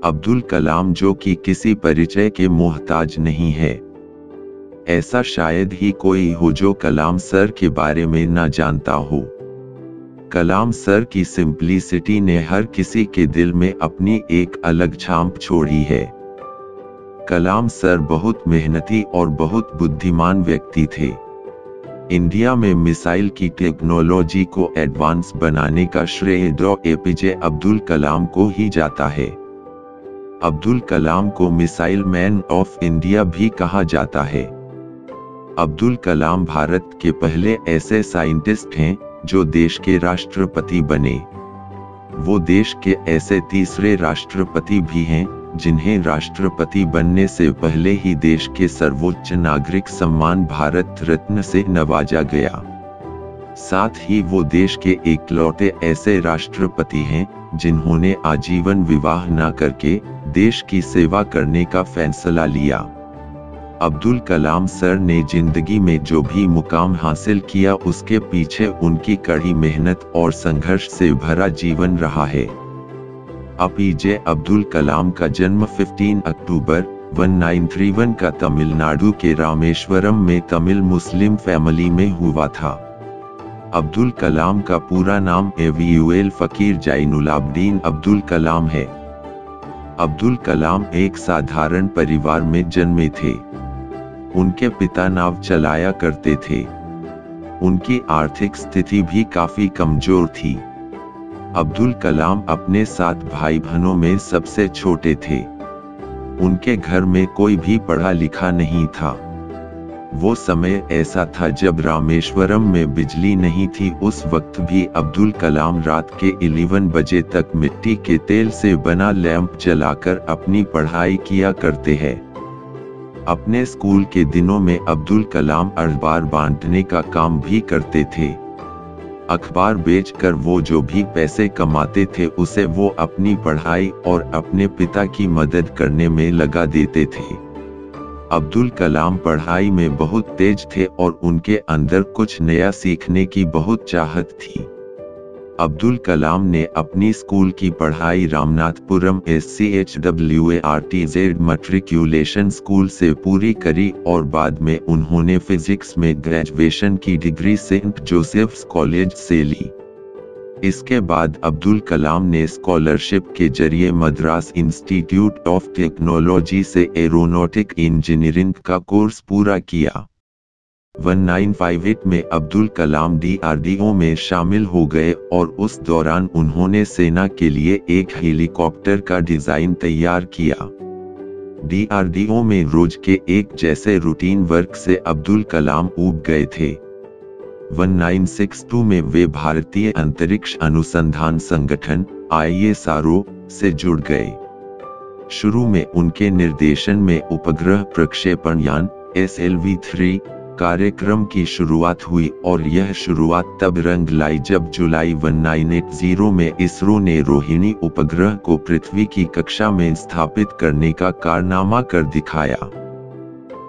अब्दुल कलाम जो कि किसी परिचय के मोहताज नहीं है। ऐसा शायद ही कोई हो जो कलाम सर के बारे में ना जानता हो। कलाम सर की सिंप्लिसिटी ने हर किसी के दिल में अपनी एक अलग छाप छोड़ी है। कलाम सर बहुत मेहनती और बहुत बुद्धिमान व्यक्ति थे। इंडिया में मिसाइल की टेक्नोलॉजी को एडवांस बनाने का श्रेय डॉ एपीजे अब्दुल कलाम को ही जाता है। अब्दुल कलाम को मिसाइल मैन ऑफ इंडिया भी कहा जाता है। अब्दुल कलाम भारत के पहले ऐसे साइंटिस्ट हैं जो देश के राष्ट्रपति बने। वो देश के ऐसे तीसरे राष्ट्रपति भी हैं जिन्हें राष्ट्रपति बनने से पहले ही देश के सर्वोच्च नागरिक सम्मान भारत रत्न से नवाजा गया। साथ ही वो देश के इकलौते ऐसे राष्ट्रपति हैं जिन्होंने आजीवन विवाह न करके देश की सेवा करने का फैसला लिया। अब्दुल कलाम सर ने जिंदगी में जो भी मुकाम हासिल किया उसके पीछे उनकी कड़ी मेहनत और संघर्ष से भरा जीवन रहा है। एपीजे अब्दुल कलाम का जन्म 15 अक्टूबर 1931 का तमिलनाडु के रामेश्वरम में तमिल मुस्लिम फैमिली में हुआ था। अब्दुल कलाम का पूरा नाम एवीयूएल फकीर जैनुलाब्दीन अब्दुल कलाम है। अब्दुल कलाम एक साधारण परिवार में जन्मे थे। उनके पिता नाव चलाया करते थे। उनकी आर्थिक स्थिति भी काफी कमजोर थी। अब्दुल कलाम अपने 7 भाई बहनों में सबसे छोटे थे। उनके घर में कोई भी पढ़ा लिखा नहीं था। वो समय ऐसा था जब रामेश्वरम में बिजली नहीं थी। उस वक्त भी अब्दुल कलाम रात के 11 बजे तक मिट्टी के तेल से बना लैंप जलाकर अपनी पढ़ाई किया करते हैं। अपने स्कूल के दिनों में अब्दुल कलाम अखबार बांटने का काम भी करते थे। अखबार बेचकर वो जो भी पैसे कमाते थे उसे वो अपनी पढ़ाई और अपने पिता की मदद करने में लगा देते थे। अब्दुल कलाम पढ़ाई में बहुत तेज थे और उनके अंदर कुछ नया सीखने की बहुत चाहत थी। अब्दुल कलाम ने अपनी स्कूल की पढ़ाई रामनाथपुरम SCHWARTZ मैट्रिकुलेशन स्कूल से पूरी करी और बाद में उन्होंने फिजिक्स में ग्रेजुएशन की डिग्री सेंट जोसेफ्स कॉलेज से ली। इसके बाद अब्दुल कलाम ने स्कॉलरशिप के जरिए मद्रास इंस्टीट्यूट ऑफ टेक्नोलॉजी से एरोनॉटिक इंजीनियरिंग का कोर्स पूरा किया। 1958 में अब्दुल कलाम DRDO में शामिल हो गए और उस दौरान उन्होंने सेना के लिए एक हेलीकॉप्टर का डिजाइन तैयार किया। DRDO में रोज के एक जैसे रूटीन वर्क से अब्दुल कलाम ऊब गए थे। 1962 में वे भारतीय अंतरिक्ष अनुसंधान संगठन ISRO से जुड़ गए। शुरू में उनके निर्देशन में उपग्रह प्रक्षेपण यान SLV-3 कार्यक्रम की शुरुआत हुई और यह शुरुआत तब रंग लाई जब जुलाई 1980 में इसरो ने रोहिणी उपग्रह को पृथ्वी की कक्षा में स्थापित करने का कारनामा कर दिखाया।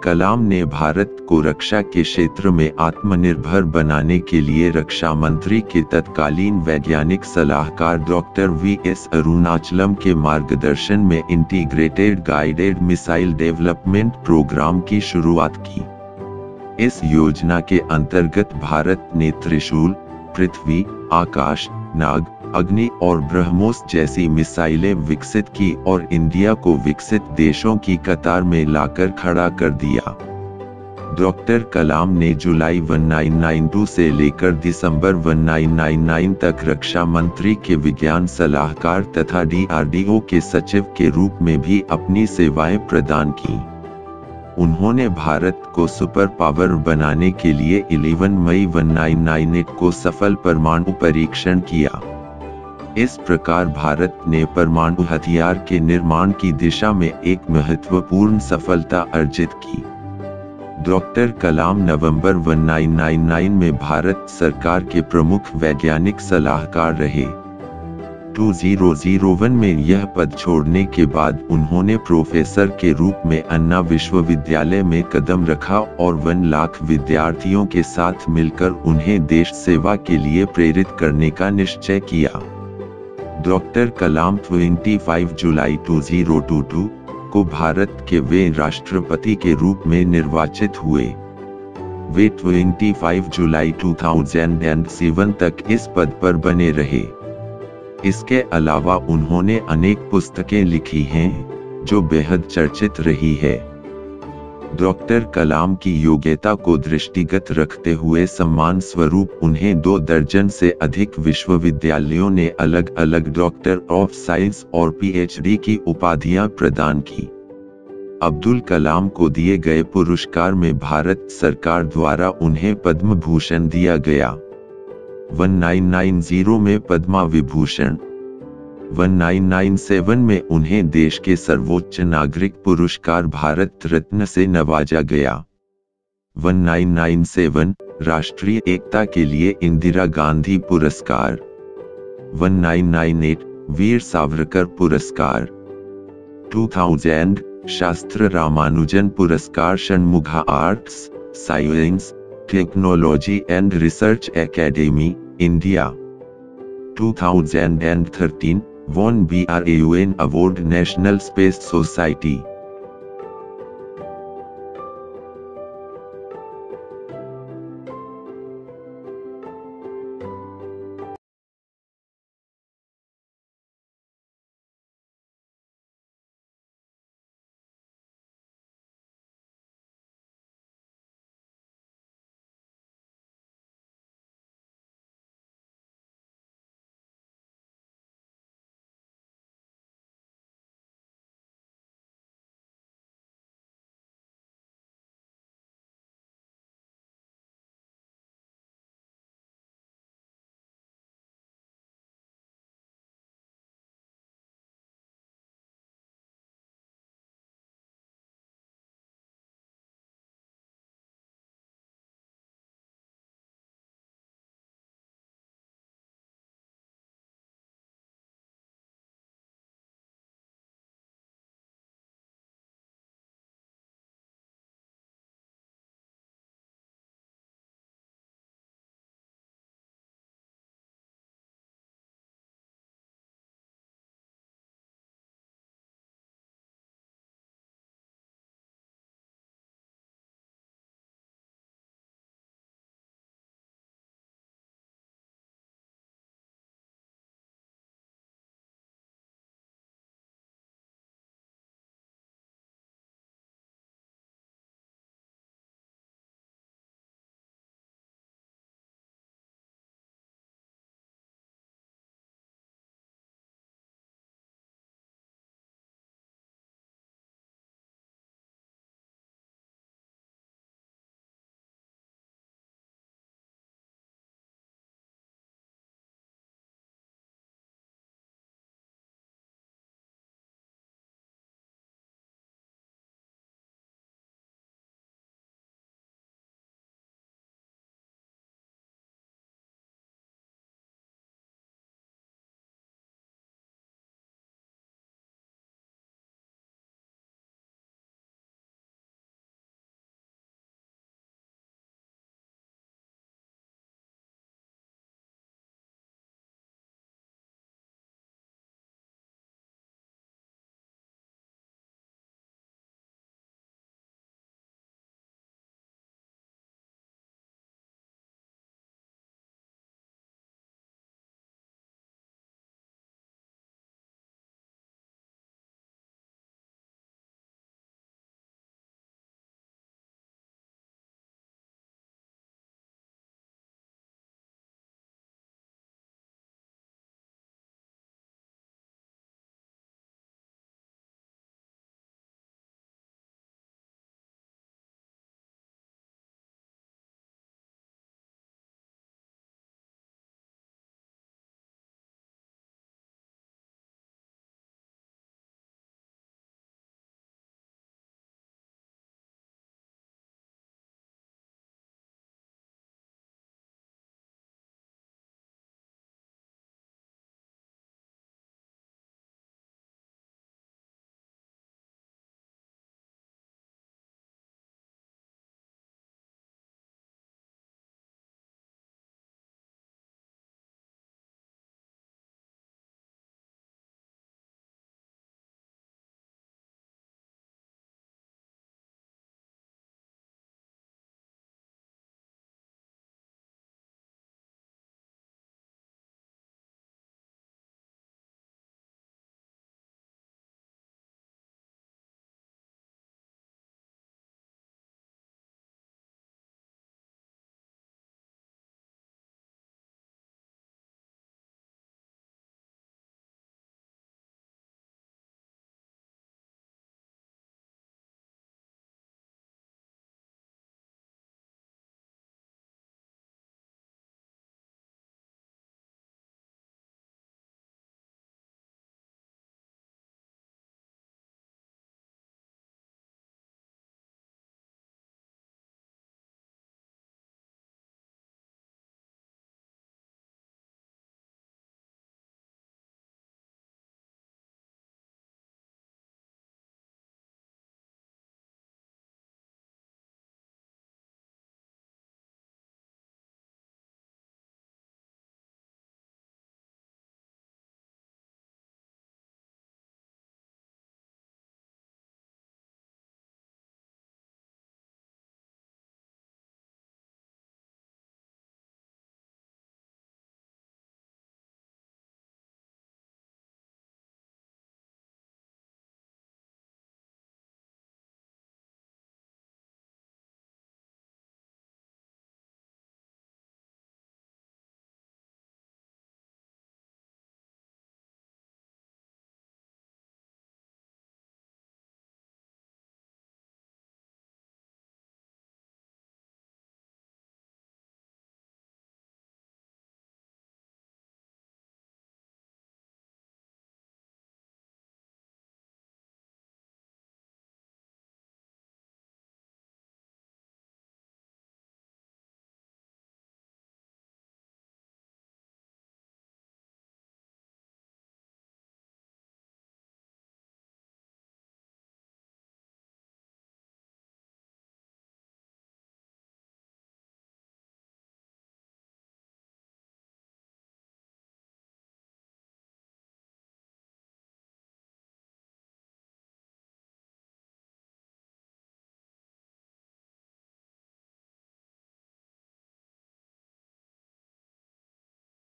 कलाम ने भारत को रक्षा के क्षेत्र में आत्मनिर्भर बनाने के लिए रक्षा मंत्री के तत्कालीन वैज्ञानिक सलाहकार डॉक्टर VS अरुणाचलम के मार्गदर्शन में integrated guided missile development program की शुरुआत की। इस योजना के अंतर्गत भारत ने त्रिशूल, पृथ्वी, आकाश, नाग, अग्नि और ब्रह्मोस जैसी मिसाइलें विकसित की और इंडिया को विकसित देशों की कतार में लाकर खड़ा कर दिया। डॉक्टर कलाम ने जुलाई 1992 से लेकर दिसंबर 1999 तक रक्षा मंत्री के विज्ञान सलाहकार तथा DRDO के सचिव के रूप में भी अपनी सेवाएं प्रदान की। उन्होंने भारत को सुपर पावर बनाने के लिए 11 मई 1998 को सफल परमाणु परीक्षण किया। इस प्रकार भारत ने परमाणु हथियार के निर्माण की दिशा में एक महत्वपूर्ण सफलता अर्जित की। डॉक्टर कलाम नवंबर 1999 में भारत सरकार के प्रमुख वैज्ञानिक सलाहकार रहे। 2001 में यह पद छोड़ने के बाद उन्होंने प्रोफेसर के रूप में अन्ना विश्वविद्यालय में कदम रखा और 1 लाख विद्यार्थियों के साथ मिलकर उन्हें देश सेवा के लिए प्रेरित करने का निश्चय किया। डॉक्टर कलाम 25 जुलाई 2022 को भारत के वे राष्ट्रपति के रूप में निर्वाचित हुए। वे 25 जुलाई 2007 तक इस पद पर बने रहे। इसके अलावा उन्होंने अनेक पुस्तकें लिखी हैं, जो बेहद चर्चित रही है। डॉक्टर कलाम की योग्यता को दृष्टिगत रखते हुए सम्मान स्वरूप उन्हें 2 दर्जन से अधिक विश्वविद्यालयों ने अलग अलग डॉक्टर ऑफ साइंस और पीएचडी की उपाधियां प्रदान की। अब्दुल कलाम को दिए गए पुरस्कार में भारत सरकार द्वारा उन्हें पद्म भूषण दिया गया। 1990 में पद्मा विभूषण, 1997 में उन्हें देश के सर्वोच्च नागरिक पुरस्कार भारत रत्न से नवाजा गया। 1997 राष्ट्रीय एकता के लिए इंदिरा गांधी पुरस्कार, 1998 वीर सावरकर पुरस्कार, 2000 शास्त्र रामानुजन पुरस्कार Shanmuga arts, science, technology and research academy, India. 2013 won BRAUN Award National Space Society।